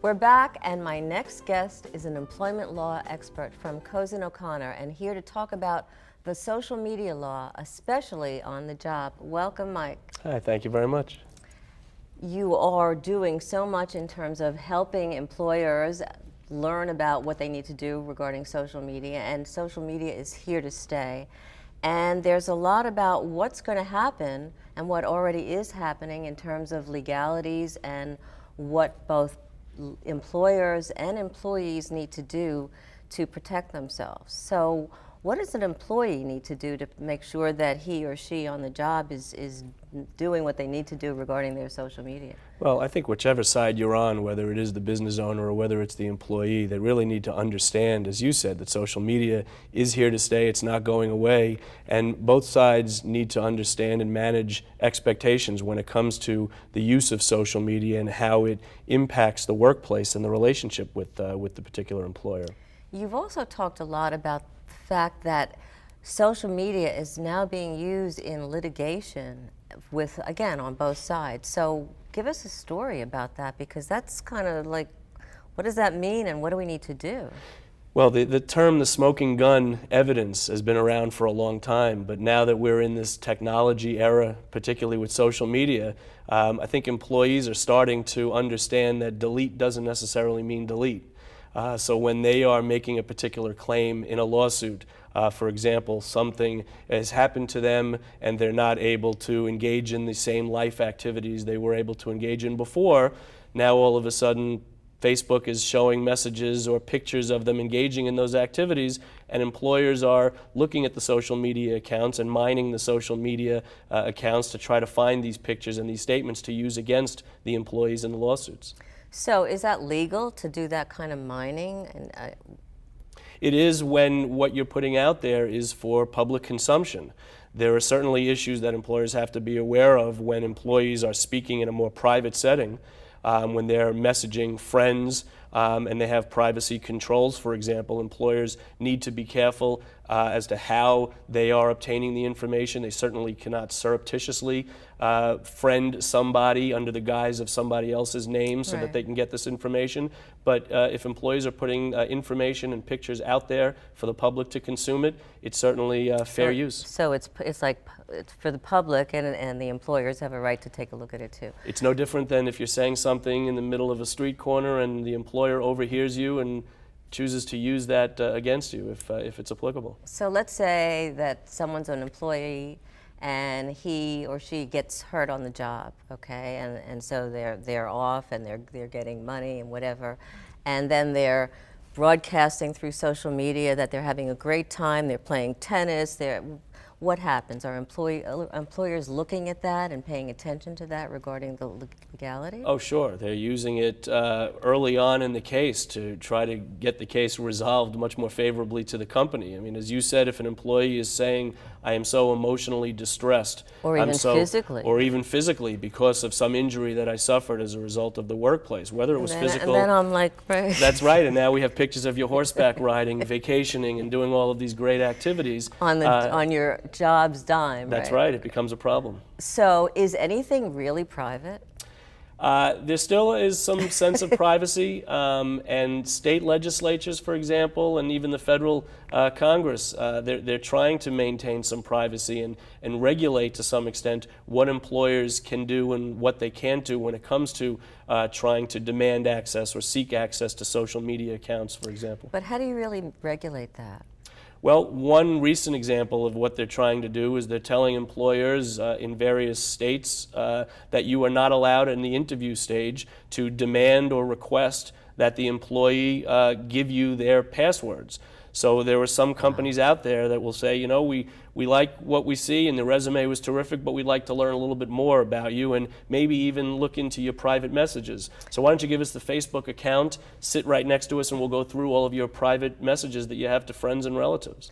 We're back, and my next guest is an employment law expert from Cozen O'Connor, and here to talk about the social media law, especially on the job. Welcome, Mike. Hi, thank you very much. You are doing so much in terms of helping employers learn about what they need to do regarding social media, and social media is here to stay. And there's a lot about what's going to happen and what already is happening in terms of legalities and what both employers and employees need to do to protect themselves. So what does an employee need to do to make sure that he or she on the job is doing what they need to do regarding their social media? Well, I think whichever side you're on, whether it is the business owner or whether it's the employee, they really need to understand, as you said, that social media is here to stay. It's not going away. And both sides need to understand and manage expectations when it comes to the use of social media and how it impacts the workplace and the relationship with the particular employer. You've also talked a lot about the fact that social media is now being used in litigation with, again, on both sides. So give us a story about that, because that's kind of like, what does that mean and what do we need to do? Well, the term the smoking gun evidence has been around for a long time, but now that we're in this technology era, particularly with social media, I think employees are starting to understand that delete doesn't necessarily mean delete. So when they are making a particular claim in a lawsuit, for example, something has happened to them and they're not able to engage in the same life activities they were able to engage in before, now all of a sudden Facebook is showing messages or pictures of them engaging in those activities, and employers are looking at the social media accounts and mining the social media accounts to try to find these pictures and these statements to use against the employees in the lawsuits. So is that legal to do that kind of mining? And it is when what you're putting out there is for public consumption. There are certainly issues that employers have to be aware of when employees are speaking in a more private setting, when they're messaging friends and they have privacy controls, for example. Employers need to be careful as to how they are obtaining the information. They certainly cannot surreptitiously friend somebody under the guise of somebody else's name so that they can get this information. But if employees are putting information and pictures out there for the public to consume it, it's certainly fair use. So it's like it's for the public, and the employers have a right to take a look at it too. It's no different than if you're saying something in the middle of a street corner and the employer overhears you and chooses to use that against you if it's applicable. So let's say that someone's an employee and he or she gets hurt on the job, okay, and so they're off and they're getting money and whatever, and then they're broadcasting through social media that they're having a great time, they're playing tennis, what happens? Are employers looking at that and paying attention to that regarding the legality? Oh, sure. They're using it early on in the case to try to get the case resolved much more favorably to the company. I mean, as you said, if an employee is saying, I am so emotionally distressed, or even physically because of some injury that I suffered as a result of the workplace, whether it was physical. And then I'm like, right. That's right, and now we have pictures of your horseback riding, vacationing, and doing all of these great activities. On your job's dime, That's right, it becomes a problem. So is anything really private? There still is some sense of privacy, and state legislatures, for example, and even the federal Congress, they're trying to maintain some privacy and regulate to some extent what employers can do and what they can't do when it comes to trying to demand access or seek access to social media accounts, for example. But how do you really regulate that? Well, one recent example of what they're trying to do is they're telling employers in various states that you are not allowed in the interview stage to demand or request that the employee give you their passwords. So there are some companies out there that will say, you know, we like what we see and the resume was terrific, but we'd like to learn a little bit more about you and maybe even look into your private messages. So why don't you give us the Facebook account, sit right next to us, and we'll go through all of your private messages that you have to friends and relatives.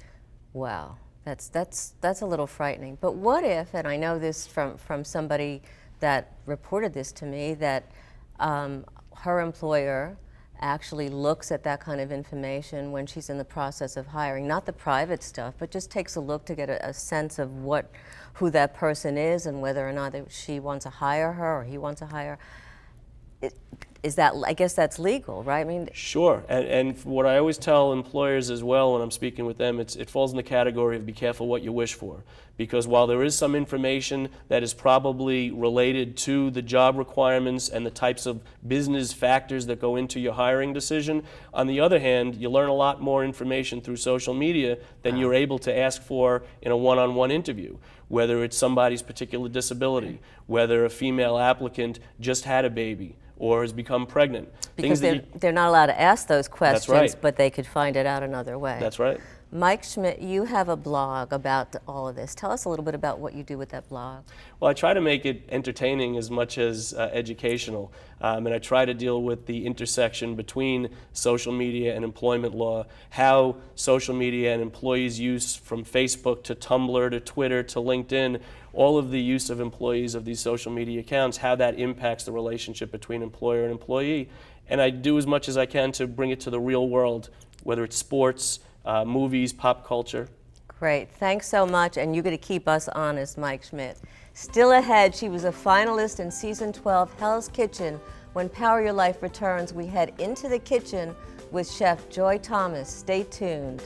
Wow, that's a little frightening. But what if, and I know this from somebody that reported this to me, that her employer actually looks at that kind of information when she's in the process of hiring, not the private stuff, but just takes a look to get a sense of who that person is and whether or not she wants to hire her or he wants to hire. Is that, I guess that's legal, right? I mean, Sure, and what I always tell employers as well when I'm speaking with them, it falls in the category of be careful what you wish for. Because while there is some information that is probably related to the job requirements and the types of business factors that go into your hiring decision, on the other hand, you learn a lot more information through social media than you're able to ask for in a one-on-one interview. Whether it's somebody's particular disability, whether a female applicant just had a baby, or has become pregnant. because they're not allowed to ask those questions, right. but they could find it out another way. That's right. Mike Schmidt, you have a blog about all of this. Tell us a little bit about what you do with that blog. Well, I try to make it entertaining as much as educational, and I try to deal with the intersection between social media and employment law, how social media and employees' use from Facebook to Tumblr to Twitter to LinkedIn, all of the use of employees of these social media accounts, how that impacts the relationship between employer and employee. And I do as much as I can to bring it to the real world, whether it's sports, movies, pop culture. Great. Thanks so much, and you're going to keep us honest, Mike Schmidt. Still ahead, she was a finalist in Season 12, Hell's Kitchen. When Power Your Life returns, we head into the kitchen with Chef Joy Thomas. Stay tuned.